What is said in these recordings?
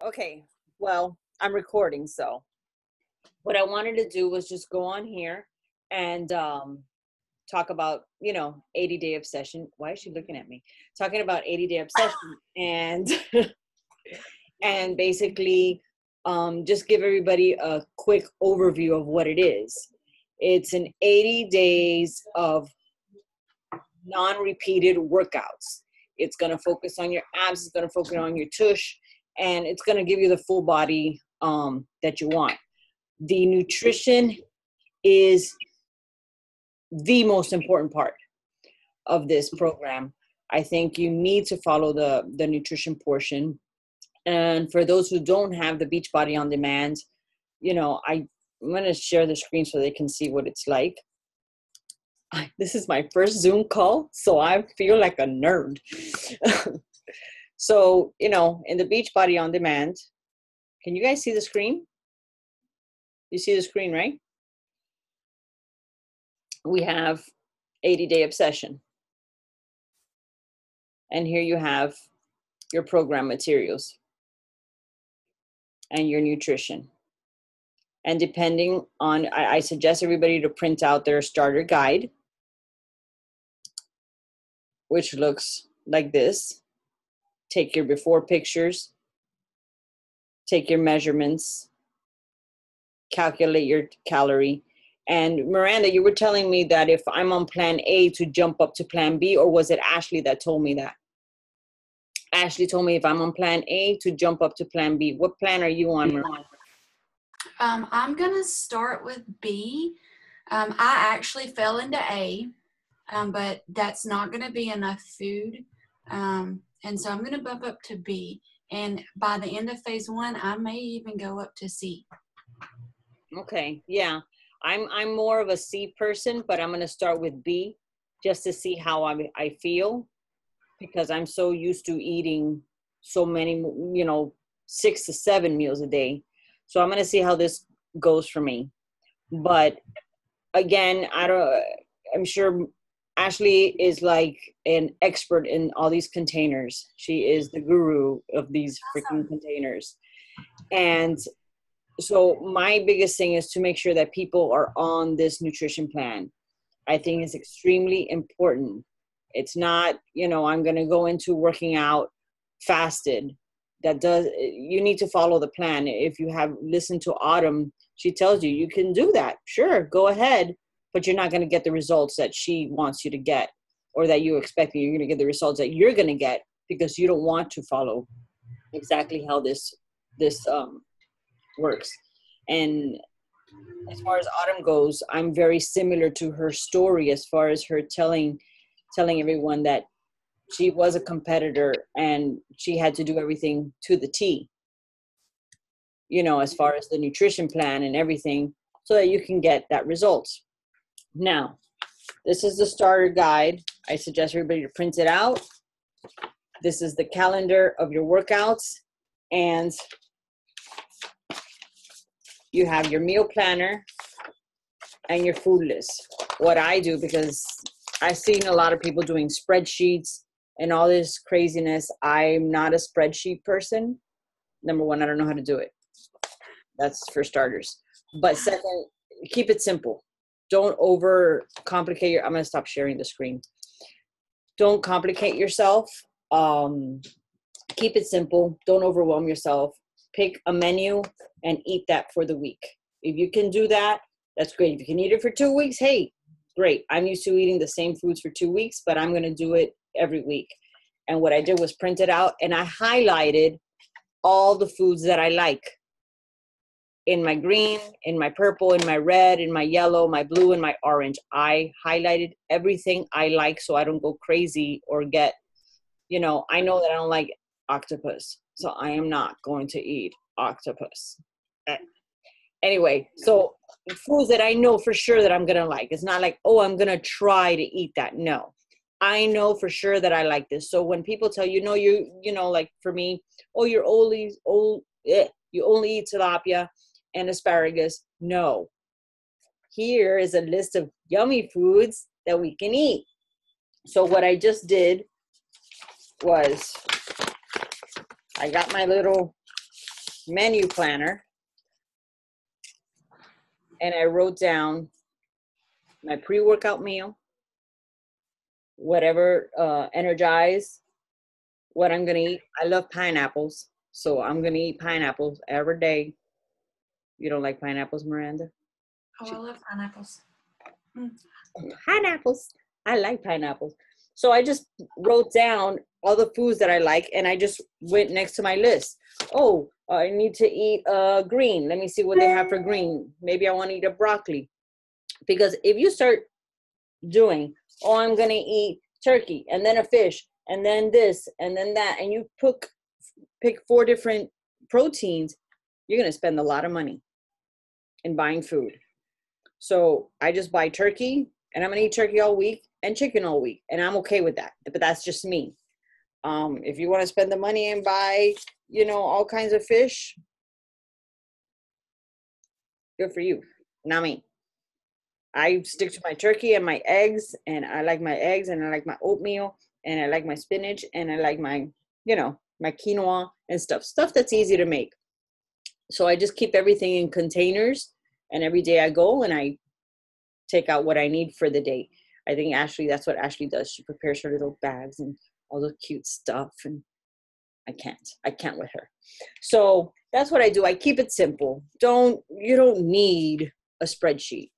Okay, well, I'm recording, so what I wanted to do was just go on here and talk about, 80-day obsession. Why is she looking at me? Talking about 80-day obsession and and basically just give everybody a quick overview of what it is. It's an 80 days of non-repeated workouts. It's going to focus on your abs, it's going to focus on your tush, and it's going to give you the full body that you want. The nutrition is the most important part of this program. I think you need to follow the nutrition portion. And for those who don't have the Beachbody On Demand, I'm going to share the screen so they can see what it's like. This is my first Zoom call, so I feel like a nerd. So, in the Beachbody On Demand, can you guys see the screen? You see the screen, right? We have 80-day obsession. And here you have your program materials and your nutrition. And depending on, I suggest everybody to print out their starter guide, which looks like this. Take your before pictures, take your measurements, calculate your calorie. And Miranda, you were telling me that if I'm on plan A to jump up to plan B, or was it Ashley that told me that? Ashley told me if I'm on plan A to jump up to plan B. What plan are you on, Miranda? I'm going to start with B. I actually fell into A, but that's not going to be enough food. And so I'm going to bump up to B. And by the end of phase 1, I may even go up to C. Okay, yeah. I'm more of a C person, but I'm going to start with B just to see how I feel, because I'm so used to eating so many, 6 to 7 meals a day. So I'm going to see how this goes for me. But again, I'm sure Ashley is like an expert in all these containers. She is the guru of these freaking containers. And so my biggest thing is to make sure that people are on this nutrition plan. I think it's extremely important. It's not, I'm going to go into working out fasted. You need to follow the plan. If you have listened to Autumn, she tells you can do that. Sure, go ahead, but you're not going to get the results that she wants you to get, or that you expect. You're going to get the results that you're going to get because you don't want to follow exactly how this works. And as far as Autumn goes, I'm very similar to her story as far as her telling everyone that she was a competitor and she had to do everything to the T, as far as the nutrition plan and everything, so that you can get that result. Now, this is the starter guide. I suggest everybody to print it out. This is the calendar of your workouts, and you have your meal planner and your food list. What I do, because I've seen a lot of people doing spreadsheets and all this craziness, I'm not a spreadsheet person. Number one, I don't know how to do it. That's for starters. But second, keep it simple. Don't overcomplicate I'm going to stop sharing the screen. Don't complicate yourself. Keep it simple. Don't overwhelm yourself. Pick a menu and eat that for the week. If you can do that, that's great. If you can eat it for 2 weeks, hey, great. I'm used to eating the same foods for 2 weeks, but I'm going to do it every week. And what I did was print it out, and I highlighted all the foods that I like. In my green, in my purple, in my red, in my yellow, my blue, and my orange. I highlighted everything I like so I don't go crazy or get, I know that I don't like octopus, so I am not going to eat octopus. Anyway, so foods that I know for sure that I'm going to like. It's not like, oh, I'm going to try to eat that. No, I know for sure that I like this. So when people tell you, like for me, oh, you only eat tilapia and asparagus. No. Here is a list of yummy foods that we can eat. So what I just did was I got my little menu planner and I wrote down my pre-workout meal, whatever energize, what I'm gonna eat. I love pineapples, so I'm gonna eat pineapples every day. You don't like pineapples, Miranda? Oh, I love pineapples. Mm. Pineapples. I like pineapples. So I just wrote down all the foods that I like, and I just went next to my list. Oh, I need to eat green. Let me see what they have for green. Maybe I want to eat a broccoli. Because if you start doing, oh, I'm going to eat turkey and then a fish and then this and then that, and you pick 4 different proteins, you're going to spend a lot of money in buying food. So I just buy turkey, and I'm going to eat turkey all week and chicken all week, and I'm okay with that. But that's just me. If you want to spend the money and buy, all kinds of fish, good for you. Not me. I stick to my turkey and my eggs, and I like my eggs, and I like my oatmeal, and I like my spinach, and I like my, my quinoa and stuff that's easy to make. So I just keep everything in containers, and every day I go and I take out what I need for the day. I think that's what Ashley does. She prepares her little bags and all the cute stuff, and I can't with her. So that's what I do. I keep it simple. You don't need a spreadsheet.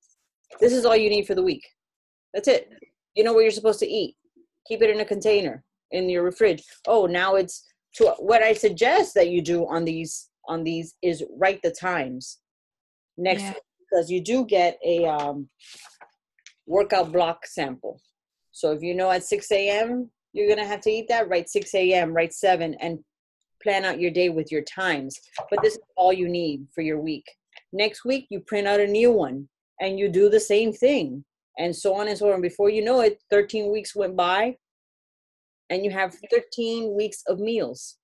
This is all you need for the week. That's it. You know what you're supposed to eat. Keep it in a container in your fridge. Oh, now it's what I suggest that you do on these is write the times next week, because you do get a workout block sample. So if at 6 a.m. you're going to have to eat that, write 6 a.m., write 7, and plan out your day with your times. But this is all you need for your week. Next week, you print out a new one, and you do the same thing, and so on and so on. Before you know it, 13 weeks went by, and you have 13 weeks of meals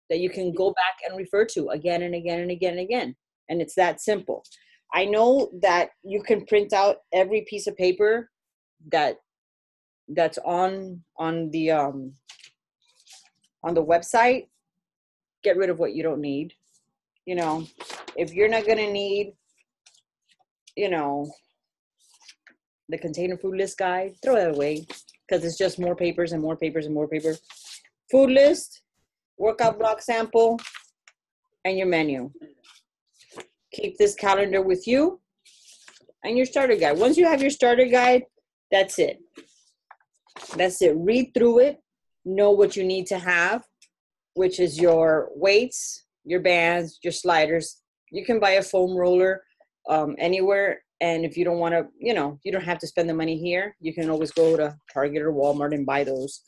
that you can go back and refer to again and again and again and again. And it's that simple. I know that you can print out every piece of paper that's on the website. Get rid of what you don't need. If you're not gonna need, the container food list guide, throw that away, because it's just more papers and more papers and more paper. Food list, workout block sample, and your menu. Keep this calendar with you and your starter guide. Once you have your starter guide, that's it. That's it. Read through it. Know what you need to have, which is your weights, your bands, your sliders. You can buy a foam roller anywhere. And if you don't want to, you don't have to spend the money here. You can always go to Target or Walmart and buy those,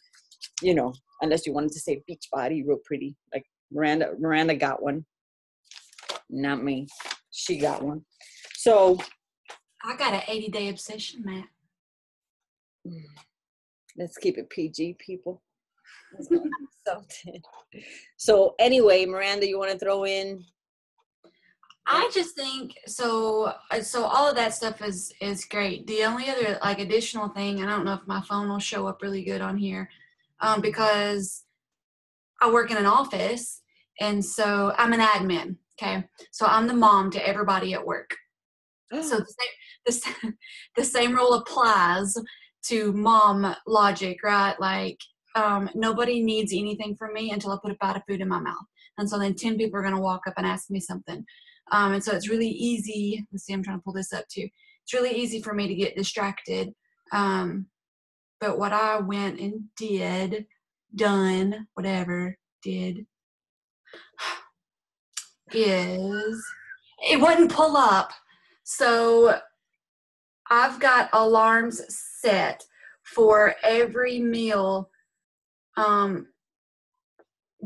unless you wanted to say Beachbody, real pretty. Like Miranda got one. Not me. She got one. So I got an 80-day obsession, Matt. Let's keep it PG, people. So anyway, Miranda, you want to throw in? I just think so all of that stuff is great. The only other additional thing, I don't know if my phone will show up really good on here, because I work in an office, and so I'm an admin. Okay, so I'm the mom to everybody at work. So the same rule applies to mom logic, right? Nobody needs anything from me until I put a bite of food in my mouth, and so then 10 people are going to walk up and ask me something. And so it's really easy. Let's see, I'm trying to pull this up too. It's really easy for me to get distracted. But what I went and did is it wouldn't pull up. So I've got alarms set for every meal,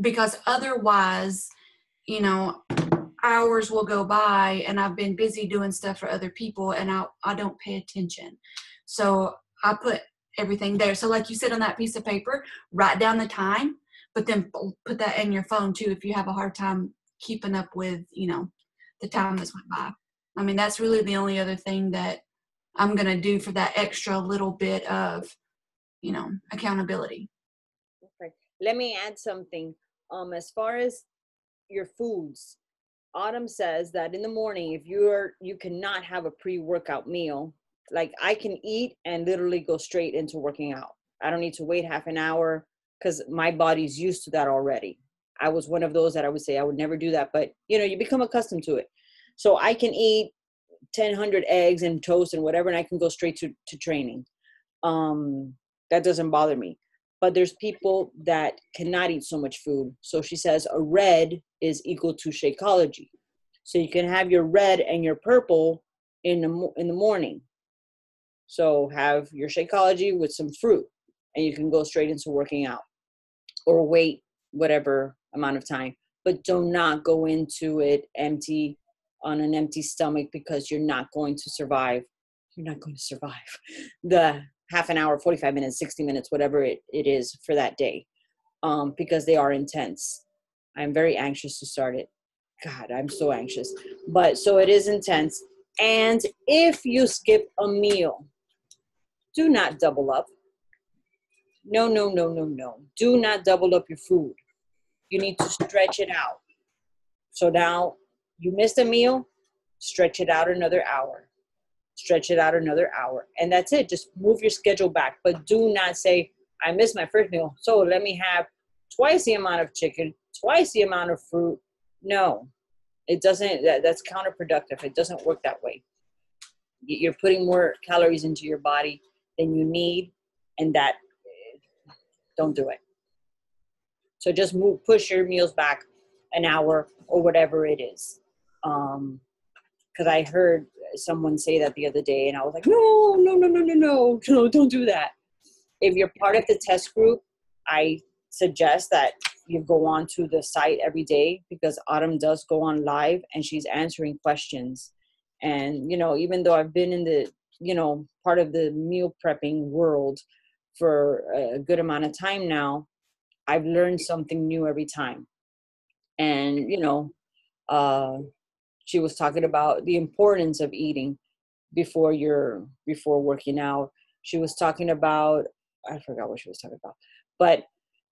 because otherwise, hours will go by and I've been busy doing stuff for other people and I don't pay attention. So I put everything there. So like you said on that piece of paper, write down the time, but then put that in your phone too if you have a hard time keeping up with, the time that's went by. I mean, that's really the only other thing that I'm going to do for that extra little bit of, accountability. Okay. Let me add something. As far as your foods, Autumn says that in the morning, if you cannot have a pre-workout meal, like I can eat and literally go straight into working out. I don't need to wait half an hour because my body's used to that already. I was one of those that I would say I would never do that, but you become accustomed to it. So I can eat 1,000 eggs and toast and whatever, and I can go straight to training. That doesn't bother me. But there's people that cannot eat so much food. So she says a red is equal to Shakeology. So you can have your red and your purple in the morning. So have your Shakeology with some fruit, and you can go straight into working out or wait whatever amount of time. But do not go into it on an empty stomach, because you're not going to survive. You're not going to survive the half an hour, 45 minutes, 60 minutes, whatever it is for that day, because they are intense. I'm very anxious to start it. God, I'm so anxious. But so it is intense. And if you skip a meal, do not double up. No, no, no, no, no. Do not double up your food. You need to stretch it out. So now you missed a meal, stretch it out another hour. Stretch it out another hour. And that's it. Just move your schedule back. But do not say, I missed my first meal, so let me have twice the amount of chicken, twice the amount of fruit. No, it doesn't. That's counterproductive. It doesn't work that way. You're putting more calories into your body than you need, and don't do it. So just push your meals back an hour or whatever it is. Because I heard someone say that the other day, and I was like, no, don't do that. If you're part of the test group, I suggest that you go on to the site every day, because Autumn does go on live and she's answering questions. And, even though I've been in the, part of the meal prepping world for a good amount of time now, I've learned something new every time. And, she was talking about the importance of eating before working out. She was talking about, I forgot what she was talking about, but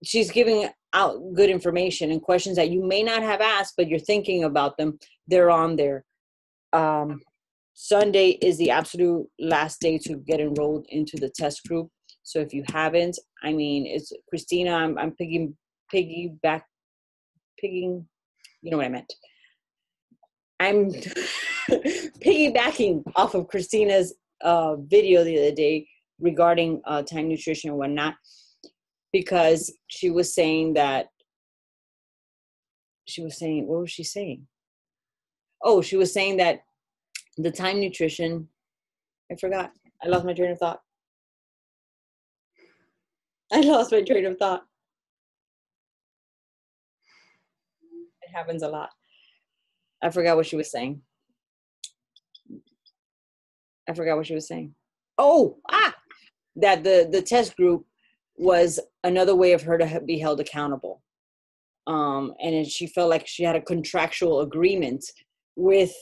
she's giving out good information and questions that you may not have asked, but you're thinking about them. They're on there. Sunday is the absolute last day to get enrolled into the test group. So if you haven't, it's Christina. I'm pigging, you know what I meant. I'm piggybacking off of Christina's video the other day regarding time nutrition and whatnot, because she was saying, what was she saying? Oh, she was saying that the time nutrition, I forgot. I lost my train of thought. It happens a lot. I forgot what she was saying. Oh, that the test group was another way of her to be held accountable. And she felt like she had a contractual agreement with,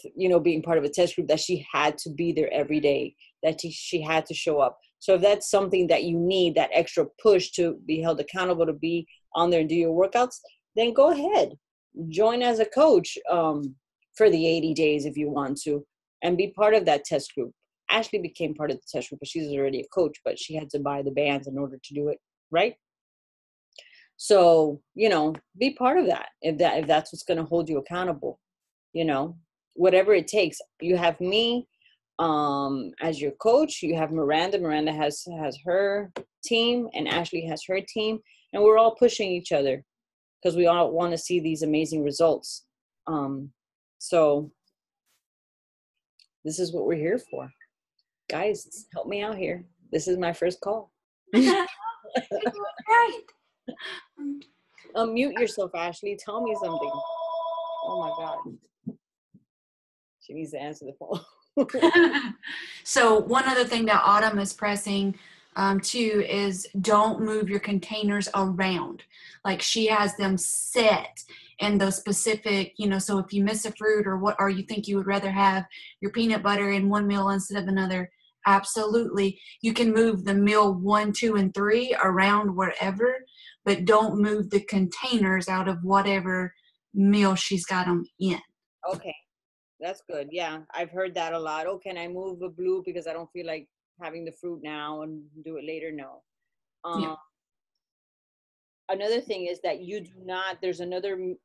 being part of a test group, that she had to be there every day, that she had to show up. So if that's something that you need, that extra push to be held accountable, to be on there and do your workouts, then go ahead. Join as a coach for the 80 days if you want to, and be part of that test group. Ashley became part of the test group, but she's already a coach, but she had to buy the bands in order to do it, right? So, be part of that if that's what's going to hold you accountable, whatever it takes. You have me as your coach. You have Miranda. Miranda has her team, and Ashley has her team, and we're all pushing each other because we all want to see these amazing results. So this is what we're here for. Guys, help me out here. This is my first call. Right. Unmute yourself, Ashley. Tell me something. Oh my God. She needs to answer the phone. So one other thing that Autumn is pressing too is don't move your containers around. Like, she has them set in those specific, so if you miss a fruit or you think you would rather have your peanut butter in one meal instead of another, absolutely. You can move the meal 1, 2, and 3 around wherever, but don't move the containers out of whatever meal she's got them in. Okay, that's good. Yeah, I've heard that a lot. Oh, can I move a blue because I don't feel like having the fruit now and do it later? No. Yeah. Um, Another thing is that you do not, there's another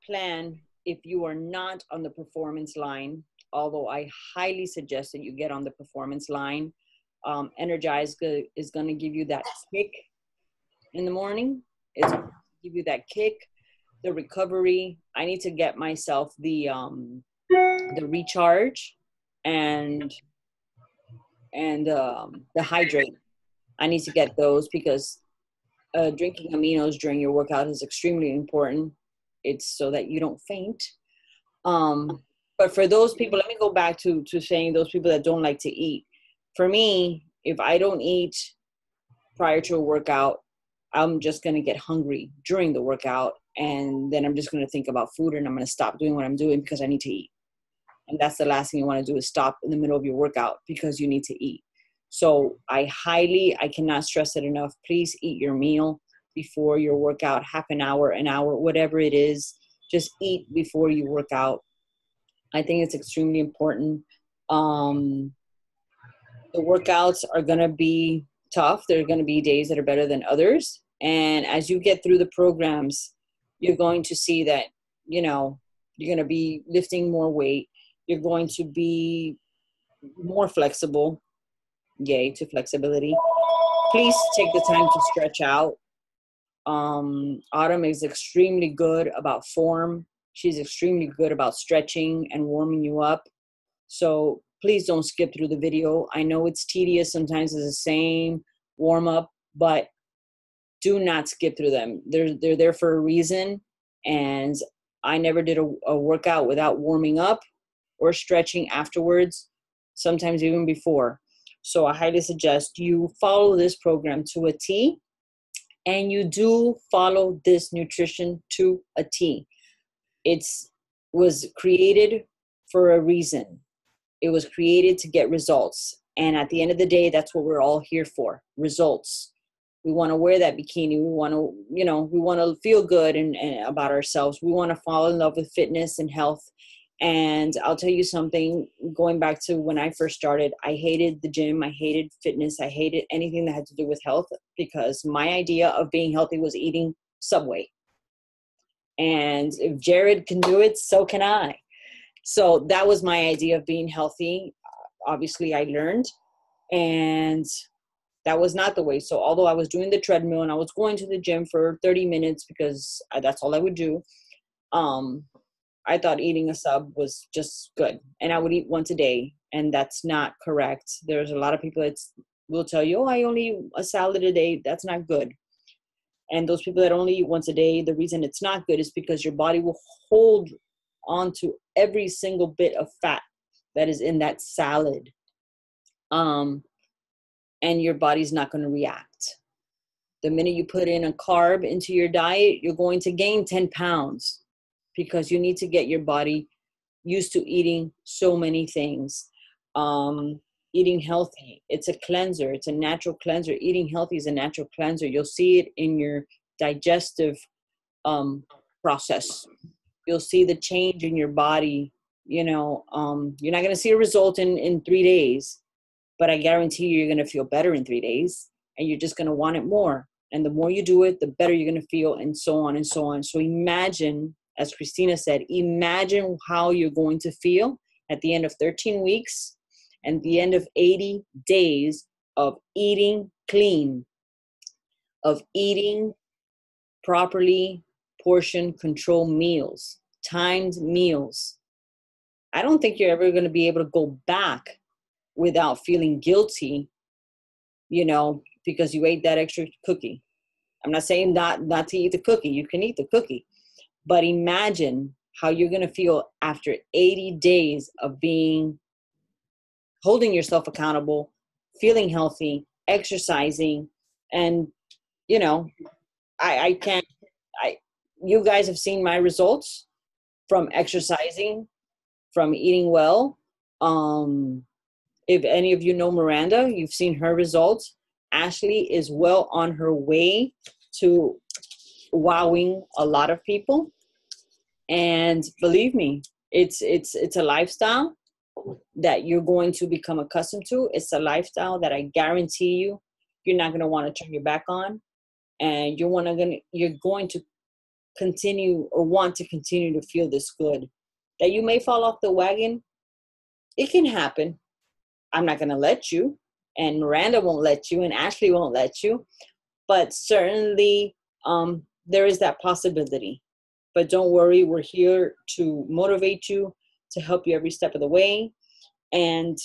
plan if you are not on the performance line, although I highly suggest that you get on the performance line. Energize is going to give you that kick in the morning. It's going to give you that kick, the recovery. I need to get myself the recharge and the hydrate. I need to get those because drinking aminos during your workout is extremely important. It's so that you don't faint. But for those people, let me go back to saying those people that don't like to eat. For me, if I don't eat prior to a workout, I'm just going to get hungry during the workout. And then I'm just going to think about food and I'm going to stop doing what I'm doing because I need to eat. And that's the last thing you want to do is stop in the middle of your workout because you need to eat. So I cannot stress it enough. Please eat your meal before your workout, half an hour, whatever it is. Just eat before you work out. I think it's extremely important. The workouts are going to be tough. There are going to be days that are better than others. And as you get through the programs, you're going to see that, you're going to be lifting more weight. You're going to be more flexible. Yay to flexibility. Please take the time to stretch out. Autumn is extremely good about form. She's extremely good about stretching and warming you up. So please don't skip through the video. I know it's tedious. Sometimes it's the same warm up, but do not skip through them. They're there for a reason. And I never did a workout without warming up or stretching afterwards, sometimes even before. So I highly suggest you follow this program to a T, and you do follow this nutrition to a T. It was created for a reason. It was created to get results. And at the end of the day, that's what we're all here for, results. We want to wear that bikini. We want to, we want to feel good and about ourselves. We want to fall in love with fitness and health. And I'll tell you something, going back to when I first started, I hated the gym. I hated fitness. I hated anything that had to do with health because my idea of being healthy was eating Subway. And if Jared can do it, so can I. So that was my idea of being healthy. Obviously, I learned, and that was not the way. So although I was doing the treadmill and I was going to the gym for 30 minutes because that's all I would do, I thought eating a sub was just good. And I would eat once a day, and that's not correct. There's a lot of people that will tell you, oh, I only eat a salad a day. That's not good. And those people that only eat once a day, the reason it's not good is because your body will hold onto every single bit of fat that is in that salad. And your body's not going to react. The minute you put in a carb into your diet, you're going to gain 10 pounds because you need to get your body used to eating so many things. Eating healthy, it's a cleanser. It's a natural cleanser. Eating healthy is a natural cleanser. You'll see it in your digestive process. You'll see the change in your body. You're not going to see a result in 3 days, but I guarantee you're going to feel better in 3 days, and you're just going to want it more. And the more you do it, the better you're going to feel, and so on and so on. So imagine, as Christina said, imagine how you're going to feel at the end of 13 weeks and the end of 80 days of eating clean, of eating properly portion control meals, timed meals. I don't think you're ever going to be able to go back without feeling guilty, because you ate that extra cookie. I'm not saying not to eat the cookie. You can eat the cookie. But imagine how you're going to feel after 80 days of holding yourself accountable, feeling healthy, exercising. And, you guys have seen my results from exercising, from eating well. If any of you know Miranda, you've seen her results. Ashley is well on her way to wowing a lot of people. And believe me, It's a lifestyle that you're going to become accustomed to. It's a lifestyle that I guarantee you're not going to want to turn your back on, and you're going to continue or want to continue to feel this good. That you may fall off the wagon, it can happen. I'm not going to let you, and Miranda won't let you, and Ashley won't let you, but certainly there is that possibility. But don't worry, we're here to motivate you, to help you every step of the way. And,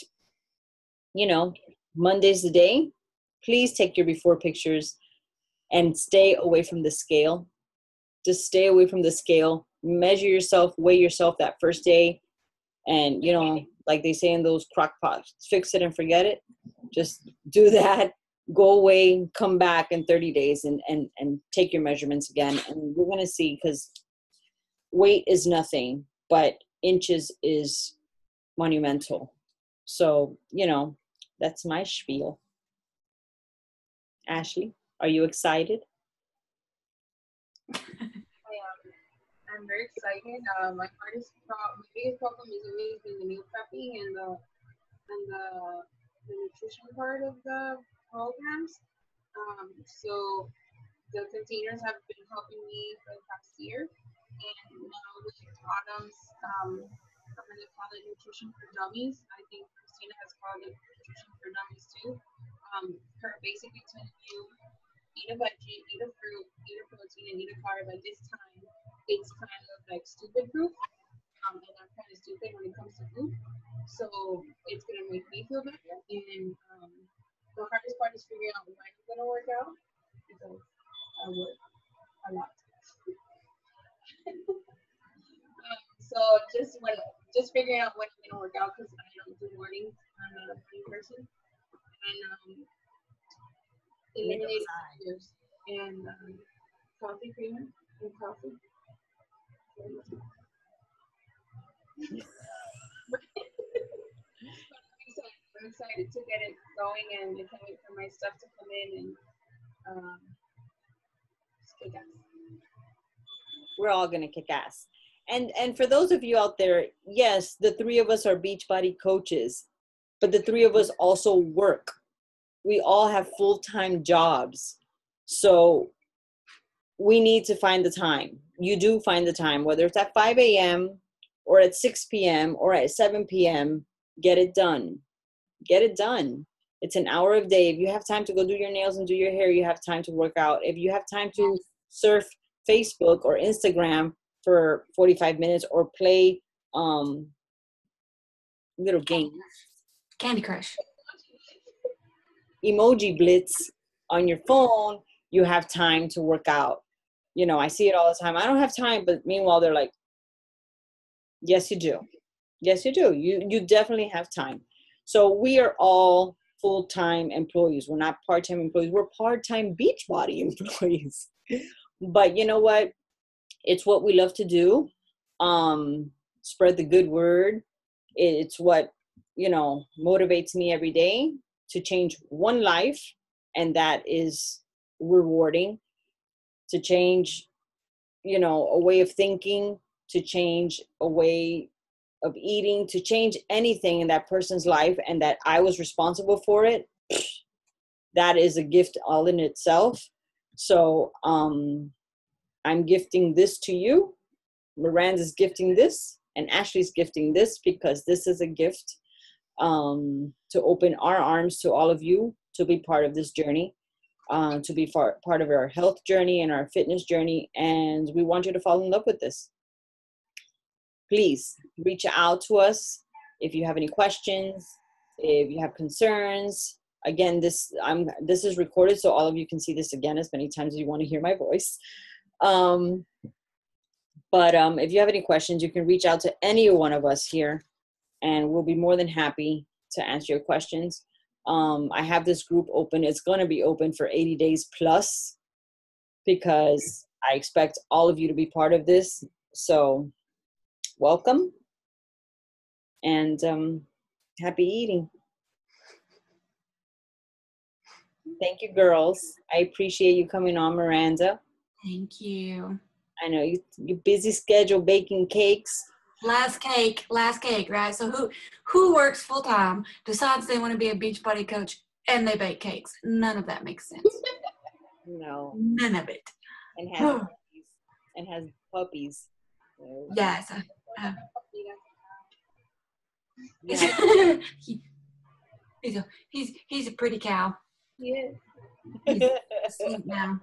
Monday's the day. Please take your before pictures and stay away from the scale. Just stay away from the scale. Measure yourself, weigh yourself that first day. And, like they say in those crock pots, fix it and forget it. Just do that. Go away, come back in 30 days and take your measurements again. And we're going to see, because weight is nothing, but inches is monumental. So, that's my spiel. Ashley, are you excited? I'm very excited. My biggest problem is always been the meal prepping and the nutrition part of the programs. So the containers have been helping me for the past year, and now with Autumn's, I'm going to call it Nutrition for Dummies. I think Christina has called it Nutrition for Dummies too. Her basically telling you eat a veggie, eat a fruit, eat a protein, and eat a carb. At this time, it's kind of like stupid proof, and I'm kind of stupid when it comes to food. So it's gonna make me feel better. And the hardest part is figuring out when I'm gonna work out, because I work a lot. So just figuring out when I'm gonna work out, because I don't do mornings. I'm not a morning person, and eliminating sugars and coffee creamer and coffee. I'm excited to get it going, and I can't wait for my stuff to come in and kick ass. We're all gonna kick ass. And for those of you out there, yes, the three of us are Beachbody coaches, but the three of us also work. We all have full-time jobs. So we need to find the time. You do find the time, whether it's at 5 a.m. or at 6 p.m. or at 7 p.m., get it done. Get it done. It's an hour a day. If you have time to go do your nails and do your hair, you have time to work out. If you have time to surf Facebook or Instagram for 45 minutes or play little games. Candy Crush. Emoji Blitz on your phone, you have time to work out. I see it all the time. I don't have time, but meanwhile, they're like, yes, you do. Yes, you do. You definitely have time. So we are all full-time employees. We're not part-time employees. We're part-time Beachbody employees. But you know what? It's what we love to do. Spread the good word. It's what, motivates me every day to change one life. And that is rewarding. To change, a way of thinking, to change a way of eating, to change anything in that person's life, and that I was responsible for it. That is a gift all in itself. So I'm gifting this to you. Miranda's gifting this, and Ashley's gifting this, because this is a gift to open our arms to all of you to be part of this journey, to be part of our health journey and our fitness journey. And we want you to fall in love with this. Please reach out to us if you have any questions, if you have concerns. Again, this is recorded, so all of you can see this again as many times as you want to hear my voice. But if you have any questions, you can reach out to any one of us here, and we'll be more than happy to answer your questions. I have this group open. It's going to be open for 80 days plus, because I expect all of you to be part of this. So welcome, and happy eating. Thank you, girls. I appreciate you coming on, Miranda. Thank you. I know you busy schedule baking cakes Last cake, right? So who works full time, decides they want to be a beach party coach, and they bake cakes? None of that makes sense. No. None of it. And has puppies. And has puppies. So, Yes. yeah. He's a pretty cow. Yeah. He's sweet now.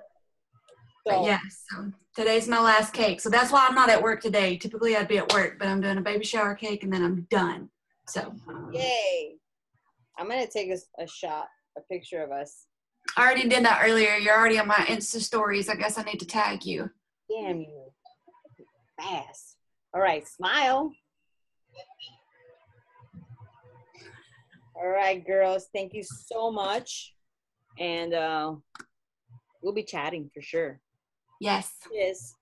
But So, yes, so today's my last cake. So that's why I'm not at work today. Typically I'd be at work, but I'm doing a baby shower cake and then I'm done. So yay. I'm going to take a shot, a picture of us. I already did that earlier. You're already on my Insta stories. I guess I need to tag you. Damn you. Fast. All right, smile. All right, girls. Thank you so much. And we'll be chatting for sure. Yes. Yes.